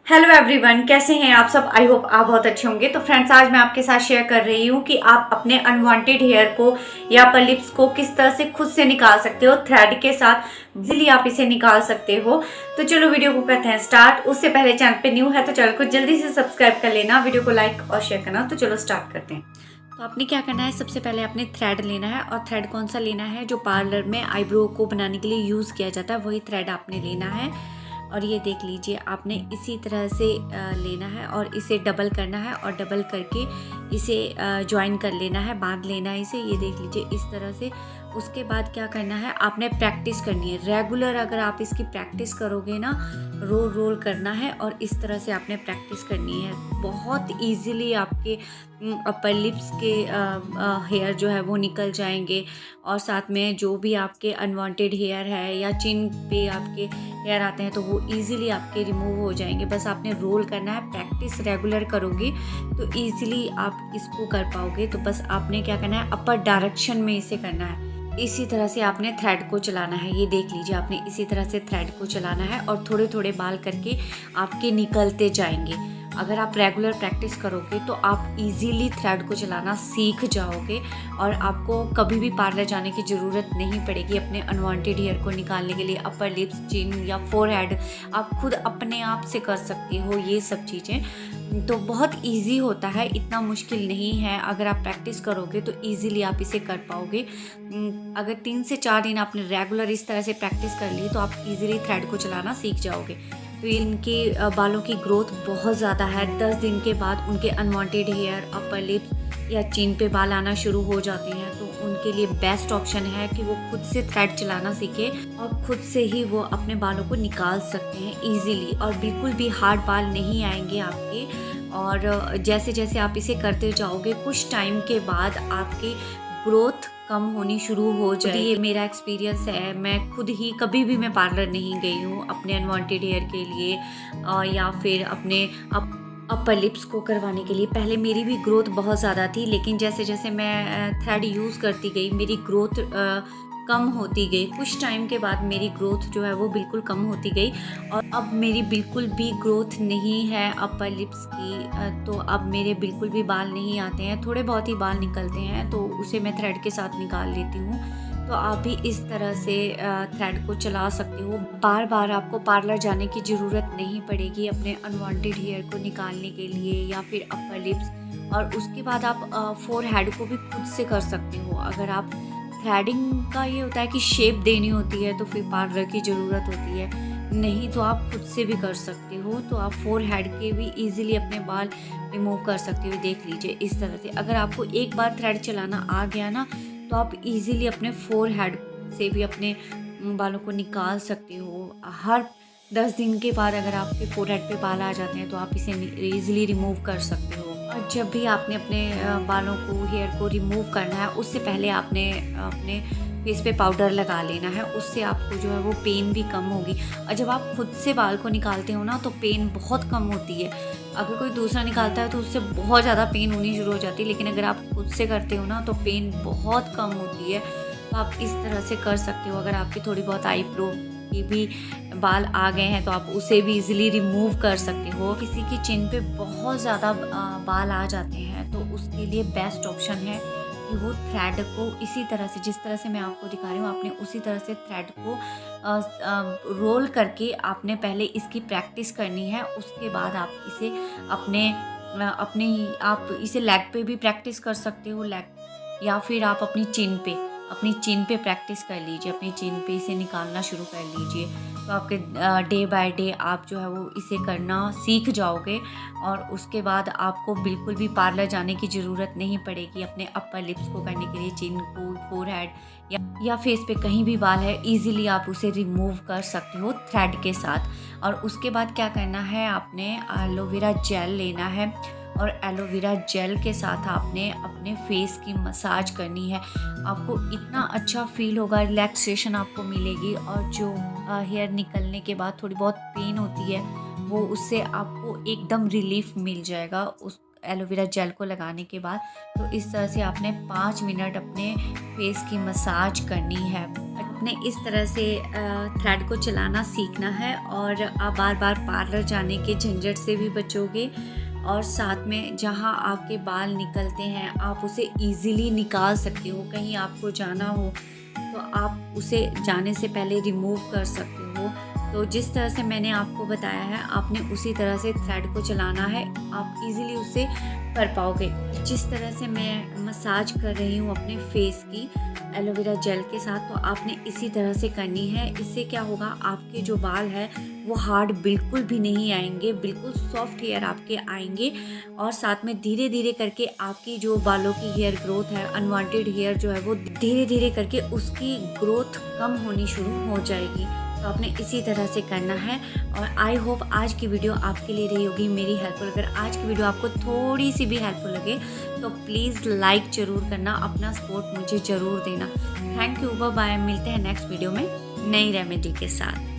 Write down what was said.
Hello everyone, कैसे हैं आप सब। आई होप आप बहुत अच्छे होंगे। तो फ्रेंड्स, आज मैं आपके साथ शेयर कर रही हूँ कि आप अपने अनवांटेड हेयर को या अपर लिप्स को किस तरह से खुद से निकाल सकते हो। थ्रेड के साथ इजीली आप इसे निकाल सकते हो। तो चलो वीडियो को करते हैं स्टार्ट। उससे पहले चैनल पे न्यू है तो चैनल को जल्दी से सब्सक्राइब कर लेना, वीडियो को लाइक और शेयर करना। तो चलो स्टार्ट करते हैं। तो आपने क्या करना है, सबसे पहले आपने थ्रेड लेना है। और थ्रेड कौन सा लेना है, जो पार्लर में आईब्रो को बनाने के लिए यूज़ किया जाता है, वही थ्रेड आपने लेना है। और ये देख लीजिए, आपने इसी तरह से लेना है और इसे डबल करना है और डबल करके इसे ज्वाइन कर लेना है, बांध लेना है इसे। ये देख लीजिए इस तरह से। उसके बाद क्या करना है, आपने प्रैक्टिस करनी है रेगुलर। अगर आप इसकी प्रैक्टिस करोगे ना, रोल रोल करना है और इस तरह से आपने प्रैक्टिस करनी है। बहुत इजीली आपके अपर लिप्स के हेयर जो है वो निकल जाएंगे। और साथ में जो भी आपके अनवांटेड हेयर है या चिन पे आपके हेयर आते हैं तो वो इजीली आपके रिमूव हो जाएंगे। बस आपने रोल करना है, प्रैक्टिस रेगुलर करोगे तो इजीली आप इसको कर पाओगे। तो बस आपने क्या करना है, अपर डायरेक्शन में इसे करना है। इसी तरह से आपने थ्रेड को चलाना है। ये देख लीजिए, आपने इसी तरह से थ्रेड को चलाना है और थोड़े थोड़े बाल करके आपके निकलते जाएंगे। अगर आप रेगुलर प्रैक्टिस करोगे तो आप इजीली थ्रेड को चलाना सीख जाओगे और आपको कभी भी पार्लर जाने की ज़रूरत नहीं पड़ेगी अपने अनवांटेड हेयर को निकालने के लिए। अपर लिप्स, चिन या फोरहेड आप खुद अपने आप से कर सकते हो ये सब चीज़ें। तो बहुत इजी होता है, इतना मुश्किल नहीं है। अगर आप प्रैक्टिस करोगे तो इजीली आप इसे कर पाओगे। अगर 3 से 4 दिन आपने रेगुलर इस तरह से प्रैक्टिस कर ली तो आप इजीली थ्रेड को चलाना सीख जाओगे। तो इनके बालों की ग्रोथ बहुत ज़्यादा है। 10 दिन के बाद उनके अनवांटेड हेयर, अपर लिप्स या चिन पे बाल आना शुरू हो जाते हैं। तो उनके लिए बेस्ट ऑप्शन है कि वो खुद से थ्रेड चलाना सीखे और खुद से ही वो अपने बालों को निकाल सकते हैं इजीली। और बिल्कुल भी हार्ड बाल नहीं आएंगे आपके। और जैसे जैसे आप इसे करते जाओगे, कुछ टाइम के बाद आपकी ग्रोथ कम होनी शुरू हो जाएगी। ये मेरा एक्सपीरियंस है। मैं खुद ही कभी भी मैं पार्लर नहीं गई हूँ अपने अनवांटेड हेयर के लिए या फिर अपने अपर लिप्स को करवाने के लिए। पहले मेरी भी ग्रोथ बहुत ज़्यादा थी, लेकिन जैसे जैसे मैं थ्रेड यूज़ करती गई मेरी ग्रोथ कम होती गई। कुछ टाइम के बाद मेरी ग्रोथ जो है वो बिल्कुल कम होती गई और अब मेरी बिल्कुल भी ग्रोथ नहीं है अपर लिप्स की। तो अब मेरे बिल्कुल भी बाल नहीं आते हैं, थोड़े बहुत ही बाल निकलते हैं तो उसे मैं थ्रेड के साथ निकाल लेती हूँ। तो आप भी इस तरह से थ्रेड को चला सकते हो। बार बार आपको पार्लर जाने की ज़रूरत नहीं पड़ेगी अपने अनवांटेड हेयर को निकालने के लिए या फिर अपर लिप्स। और उसके बाद आप फोरहेड को भी खुद से कर सकते हो। अगर आप थ्रेडिंग का ये होता है कि शेप देनी होती है तो फिर पार्लर की ज़रूरत होती है, नहीं तो आप खुद से भी कर सकते हो। तो आप फोरहेड के भी इजीली अपने बाल रिमूव कर सकते हो। देख लीजिए इस तरह से। अगर आपको एक बार थ्रेड चलाना आ गया ना तो आप इजीली अपने फोरहेड से भी अपने बालों को निकाल सकते हो। हर 10 दिन के बाद अगर आपके फोरहेड पे बाल आ जाते हैं तो आप इसे इजीली रिमूव कर सकते हो। और जब भी आपने अपने बालों को, हेयर को रिमूव करना है, उससे पहले आपने अपने फेस पे पाउडर लगा लेना है। उससे आपको जो है वो पेन भी कम होगी। और जब आप खुद से बाल को निकालते हो ना तो पेन बहुत कम होती है। अगर कोई दूसरा निकालता है तो उससे बहुत ज़्यादा पेन होनी शुरू हो जाती है, लेकिन अगर आप खुद से करते हो ना तो पेन बहुत कम होती है। तो आप इस तरह से कर सकते हो। अगर आपकी थोड़ी बहुत आईब्रो की भी बाल आ गए हैं तो आप उसे भी इजीली रिमूव कर सकते हो। किसी की चिन पे बहुत ज़्यादा बाल आ जाते हैं तो उसके लिए बेस्ट ऑप्शन है कि वो थ्रेड को इसी तरह से, जिस तरह से मैं आपको दिखा रही हूँ, आपने उसी तरह से थ्रेड को रोल करके आपने पहले इसकी प्रैक्टिस करनी है। उसके बाद आप इसे आप इसे लेग पे भी प्रैक्टिस कर सकते हो, लेग, या फिर आप अपनी चिन पे प्रैक्टिस कर लीजिए। अपनी चिन पे इसे निकालना शुरू कर लीजिए। तो आपके डे बाय डे आप जो है वो इसे करना सीख जाओगे और उसके बाद आपको बिल्कुल भी पार्लर जाने की ज़रूरत नहीं पड़ेगी अपने अपर लिप्स को करने के लिए। चिन को, फोरहेड या फेस पे कहीं भी बाल है, इजीली आप उसे रिमूव कर सकते हो थ्रेड के साथ। और उसके बाद क्या करना है, आपने एलोवेरा जेल लेना है और एलोवेरा जेल के साथ आपने अपने फेस की मसाज करनी है। आपको इतना अच्छा फील होगा, रिलैक्सेशन आपको मिलेगी। और जो हेयर निकलने के बाद थोड़ी बहुत पेन होती है वो, उससे आपको एकदम रिलीफ मिल जाएगा उस एलोवेरा जेल को लगाने के बाद। तो इस तरह से आपने 5 मिनट अपने फेस की मसाज करनी है। आपने इस तरह से थ्रेड को चलाना सीखना है और आप बार बार पार्लर जाने के झंझट से भी बचोगे और साथ में जहाँ आपके बाल निकलते हैं आप उसे इजीली निकाल सकते हो। कहीं आपको जाना हो तो आप उसे जाने से पहले रिमूव कर सकते हो। तो जिस तरह से मैंने आपको बताया है आपने उसी तरह से थ्रेड को चलाना है, आप इजीली उसे कर पाओगे। जिस तरह से मैं मसाज कर रही हूँ अपने फेस की एलोवेरा जेल के साथ, तो आपने इसी तरह से करनी है। इससे क्या होगा, आपके जो बाल है वो हार्ड बिल्कुल भी नहीं आएंगे, बिल्कुल सॉफ्ट हेयर आपके आएंगे और साथ में धीरे धीरे करके आपकी जो बालों की हेयर ग्रोथ है, अनवांटेड हेयर जो है वो धीरे धीरे करके उसकी ग्रोथ कम होनी शुरू हो जाएगी। तो आपने इसी तरह से करना है और आई होप आज की वीडियो आपके लिए रही होगी मेरी हेल्पफुल। अगर आज की वीडियो आपको थोड़ी सी भी हेल्पफुल लगे तो प्लीज़ लाइक ज़रूर करना, अपना सपोर्ट मुझे ज़रूर देना। Thank you, bye bye. मिलते हैं नेक्स्ट वीडियो में नई रेमेडी के साथ।